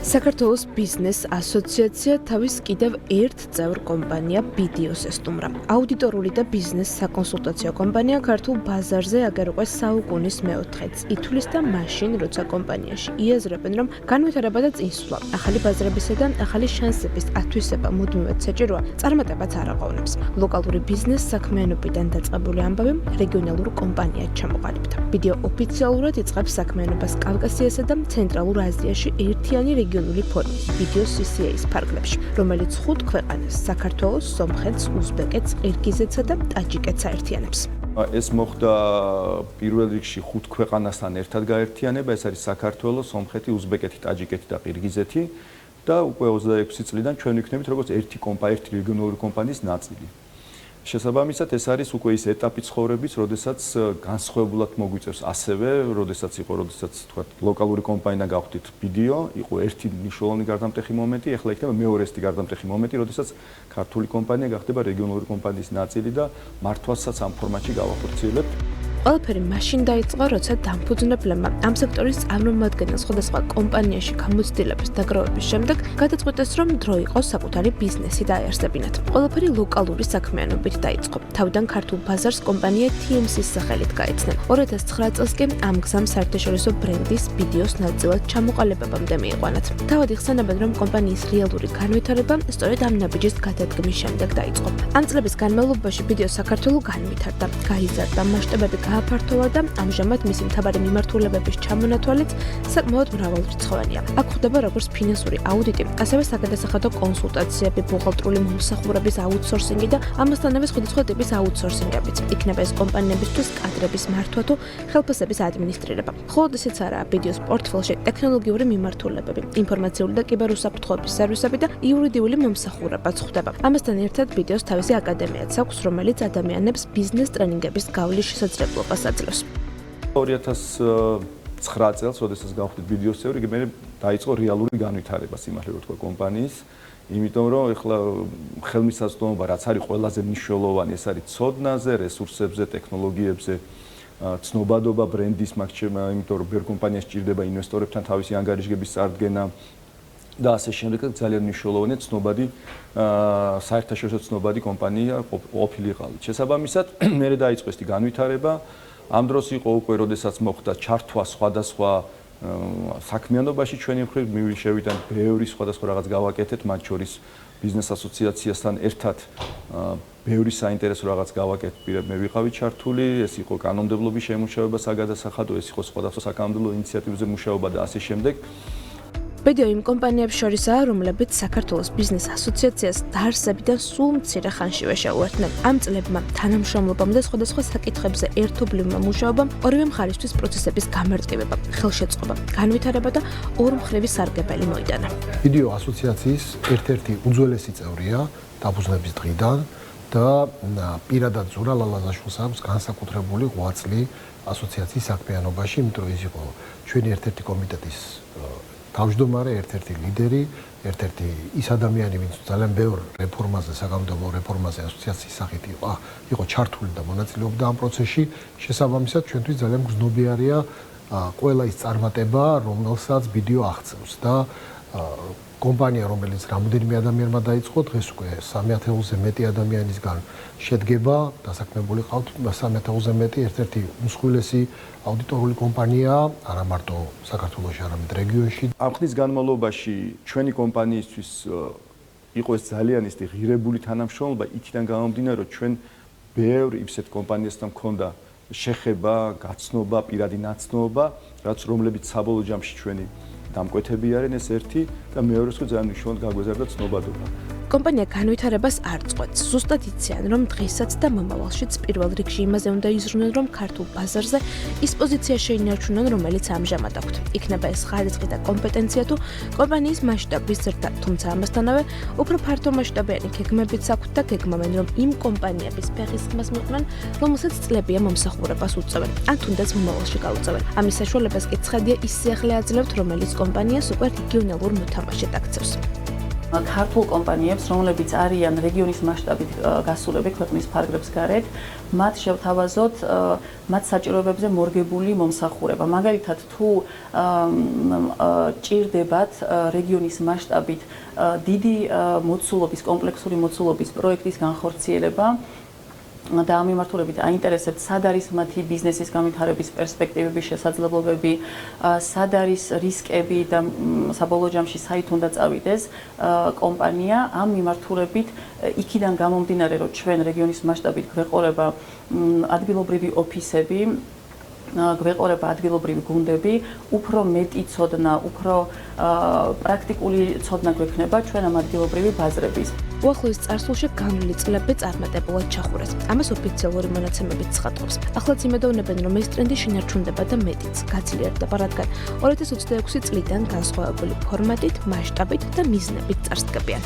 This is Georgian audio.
საქართველოს ბიზნეს ასოციაცია თავის კიდევ ერთ წევრ კომპანია BDO-ს ესტუმრა. აუდიტორული და ბიზნეს საკონსულტაციო კომპანია ქართულ ბაზარზე აგერ უკვე საუკუნის მეოთხედს ითვლის და მაშინ, როცა კომპანიაში იაზრებენ, რომ განვითარება და წინსვლა, ახალი ბაზრებისა და ახალი შანსების ათვისება მუდმივად საჭიროა, წარმატებაც არ აყოლებს. ლოკალური ბიზნეს საქმიანობიდან დაწყებული ამბავი რეგიონალურ კომპანიად ჩამოყალიბდა. BDO ოფიციალურად იწყებს საქმიანობას კავკასიასა და ცენტრალურ აზიაში ერთიანი რეგიონული ფორუმის BDO CCA-ს ფარგლებში, რომელიც 5 ქვეყანას საქართველოს, სომხეთს, უზბეკეთს, ყირგიზეთსა და ტაჯიკეთს აერთიანებს. ეს მოხდა პირველ რიგში 5 ქვეყანასთან ერთად გაერთიანება, ეს არის საქართველო, სომხეთი, უზბეკეთი, ტაჯიკეთი და ყირგიზეთი და უკვე 26 წლიდან ჩვენ ვიქნებით როგორც ერთი რეგიონალური კომპანიის ნაწილი. შესაბამისად, ეს არის უკვე ის ეტაპი ცხოვრების, როდესაც განსხვავებულად მოგვიწევს ასევე, როდესაც თქვა ლოკალური კომპანია გავხდით BDO, იყო ერთი მნიშვნელოვანი გარდამტეხი მომენტი, ახლა იქნება მეორე ერთი გარდამტეხი მომენტი, როდესაც ქართული კომპანია გახდება რეგიონალური კომპანიის ნაწილი და მართვასაც ამ ფორმატში გავახორციელებთ. ყველაფერი მაშინ დაიწყო, როცა დამფუძნებლებმა ამ სექტორის წარმომადგენელ სხვადასხვა კომპანიაში გამოცდილების დაგროვების შემდეგ გადაწყვიტეს, რომ დრო იყო საკუთარი ბიზნესი დაეარსებინათ. ყველაფერი ლოკალური საქმიანობით დაიწყო. თავიდან ქართულ ბაზარს კომპანია TMC-ს სახელით გაეცნენ. 2009 წელს კი ამ გზამ საერთაშორისო ბრენდის BDO-ს ნაწილად ჩამოყალიბებამდე მიიყვანათ. თავად იხსენებენ, რომ კომპანიის რეალური განვითარება სწორედ ამ ნაბიჯის გადადგმის შემდეგ დაიწყო. ამ წლების განმავლობაში BDO საქართველოს განვითარდა, გაიზარდა, მასშტაბები გააფართოვა და ამჟამად მისი მთავარი მიმართულებების ჩამონათვალიც საკმაოდ მრავალრიცხოვანია. აქ ხდება როგორც ფინანსური აუდიტი, ასევე საგადასახადო კონსულტაციები, ბუღალტრული მომსახურების აუთსორსინგი და ამასთანავე სხვადასხვა ტიპის აუთსორსინგებიც. იქნება ეს კომპანიებისთვის კადრების მართვა თუ ხელფასების ადმინისტრირება. მხოლოდ ესეც არაა, BDO-ს პორტფელში ტექნოლოგიური მიმართულებები, ინფორმაციული და კიბერუსაფრთხოების სერვისები და იურიდიული მომსახურებაც ხდება. ამასთან ერთად BDO-ს თავისი აკადემიაც აქვს, რომელიც ადამიანებს ბიზნეს ტრენინგების გავლის შესაძლებლობას აძლევს. 2009 წელს, როდესაც გავხდით BDO-ს წევრი, მე დაიწყო რეალური განვითარება სიმართლე რომ თქვა კომპანიის, იმიტომ რომ ეხლა ხელმისაწვდომობა რაც არის ყველაზე მნიშვნელოვანი, ეს არის ცოდნაზე, რესურსებზე, ტექნოლოგიებზე, ცნობადობა, ბრენდის მაგჩება, იმიტომ რომ ბევრ კომპანიას სჭირდება ინვესტორებთან თავისი ანგარიშგების წარდგენა და ასე შემდეგ ძალიან მნიშვნელოვანია ცნობადი საერთაშორისო ცნობადი კომპანია ყოფილიყავით. შესაბამისად, მე დაიწყო ეს განვითარება. ამ დროს იყო უკვე, როდესაც მოხდა ჩართვა სხვადასხვა საქმიანობაში ჩვენი მხრივ მივიშევიდან ბევრი სხვადასხვა რაღაც გავაკეთეთ, მათ შორის ბიზნეს ასოციაციასთან ერთად ბევრი საინტერესო რაღაც გავაკეთეთ, მე ვიყავი ჩართული, ეს იყო კანონმდებლობის შემუშავება საგადასახადო, ეს იყო სხვადასხვა საკანონმდებლო ინიციატივებზე მუშაობა და ასე შემდეგ. BDO იმ კომპანიებს შორისაა, რომლებიც საქართველოს ბიზნეს ასოციაციას დაარსებიდან სულ მცირე ხანშივე შეუერთდნენ. ამ წლებმა თანამშრომლობამ და სხვადასხვა საკითხებზე ერთობლივმა მუშაობამ ორივე მხარისთვის პროცესების გამარტივება, ხელშეწყობა, განვითარება და ორმხრივი სარგებელი მოიტანა. BDO ასოციაციის ერთ-ერთი უძველესი წევრია დაფუძნების დღიდან და პირადად ზურა ლალაზაშვილს აქვს განსაკუთრებული ღვაწლი ასოციაციის საქმიანობაში, იმიტომ რომ ის იყო ჩვენი ერთ-ერთი კომიტეტის თავმჯდომარე, ერთ-ერთი ლიდერი, ერთ-ერთი ის ადამიანი, ვინც ძალიან ბევრ რეფორმაზე, საგამომდევნო რეფორმაზე ასოციაციის სახით იყო ჩართული და მონაწილეობდა ამ პროცესში. შესაბამისად, ჩვენთვის ძალიან გრძნობიარეა ყველა ის წარმატება, რომელსაც BDO აღწევს და კომპანია, რომელიც რამოდენიმე ადამიანმა დაიწყო, დღეს უკვე 3000-ზე მეტი ადამიანისგან შედგება, დასაქმებული ყავთ 3000-ზე მეტი, ერთ-ერთი უმსხვილესი აუდიტორული კომპანია, არა მარტო საქართველოში, არამედ რეგიონში. ამ ხნის განმავლობაში ჩვენი კომპანიისთვის იყო ეს ძალიან ისეთი ღირებული თანამშრომლობა, იქიდან გამომდინარე, რომ ჩვენ ბევრ ისეთ კომპანიასთან მქონდა შეხება, გაცნობა, პირადი ნაცნობა, რომლებიც საბოლოო ჯამში ჩვენი დამკვეთები არიან, ეს ერთი და მეორე სხვა ძალიან მნიშვნელოვნად გაგვეზარდა ცნობადობა. კომპანია განვითარებას არ წყვეტს. ზუსტად იციან, რომ დღესაც და მომავალშიც პირველ რიგში იმაზე უნდა იზრუნონ, რომ ქართულ ბაზარზე ის პოზიცია შეინარჩუნონ, რომელიც ამჟამად აქვთ. იქნება ეს ხარისხი და კომპეტენცია თუ კომპანიის მასშტაბის ზრდა, თუმცა ამასთანავე უფრო ფართო მასშტაბიანი გეგმებიც აქვთ და გეგმავენ, რომ იმ კომპანიების ფეხის ხმას მიყვნენ, რომელსაც წლებია მომსახურებას უწევენ, ან თუნდაც მომავალში გაუწევენ. ამის საშუალებას კი ცხადია ის სიახლე აძლევთ, რომელიც კომპანიას უკვე რეგიონალურ მოთამაშედ აქცევს. ქართულ კომპანიებს, რომლებიც არიან რეგიონის მასშტაბით გასულები ქვეყნის ფარგლებს გარეთ, მათ შევთავაზოთ მათ საჭიროებებზე მორგებული მომსახურება. მაგალითად, თუ ჭირდებათ რეგიონის მასშტაბით დიდი მოცულობის, კომპლექსური მოცულობის პროექტის განხორციელება და ამ მიმართულებით აინტერესებთ, სად არის მათი ბიზნესის განვითარების პერსპექტივები, შესაძლებლობები, სად არის რისკები და საბოლოო ჯამში საით უნდა წავიდეს კომპანია, ამ მიმართულებით იქიდან გამომდინარე, რომ ჩვენ რეგიონის მასშტაბით გვეყოლება ადგილობრივი ოფისები, გვეყოლება ადგილობრივი გუნდები, უფრო მეტი ცოდნა, უფრო პრაქტიკული ცოდნა გვექნება ჩვენ ამ ადგილობრივი ბაზრების. უახლოეს წარსულში განვლილი წლები წარმატებულად ჩახურეს. ამას ოფიციალური მონაცემებით ცხადყოფს. ახლაც იმედოვნებენ, რომ ეს ტრენდი შინარჩუნდება და მეტიც გაცილიერდება, რადგან 2026 წლიდან განსხვავებული ფორმატით, მასშტაბით და მიზნებით წარსდგებიან.